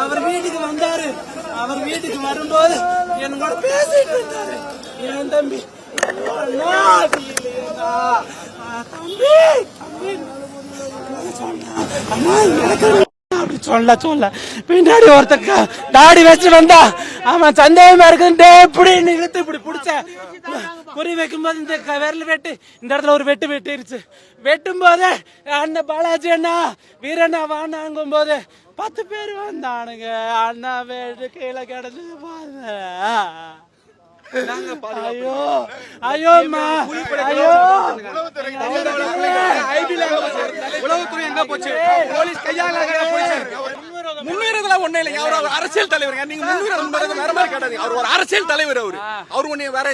அவர் வீட்டுக்கு வந்தாரு. அவர் வீட்டுக்கு வரும்போது என் கூட பேசிட்டு இருந்தாரு. என் தம்பி சொல்ல சொல்ல பின்னாடி ஒருத்த தாடி வச்சு வந்தா அவன் சந்தேகமா இருக்குன்னு இப்படி இழுத்து இப்படி பிடிச்ச குறி வைக்கும் போது இந்த விரல் வெட்டு இந்த இடத்துல ஒரு வெட்டு வெட்டிருச்சு. வெட்டும் போது அண்ணன் பாலாஜி அண்ணா வீரண்ணா வாங்கும் போது 10 பேர் வந்தானுங்க. அண்ணா வெட்டு கீழே கிடந்து பாருங்க. ஐயோ ஐயோம்மா ஐயோ உளவுத்துறை எங்க போச்சு? போலீஸ் கையால போச்சு. முன்னுரிமை ஒண்ணு இல்லை. அவர் அரசியல் தலைவர். நீங்க முன்னுரிமை வேற மாதிரி கேட்டாதீங்க. அவர் ஒரு அரசியல் தலைவர். அவர் ஒண்ணு வேற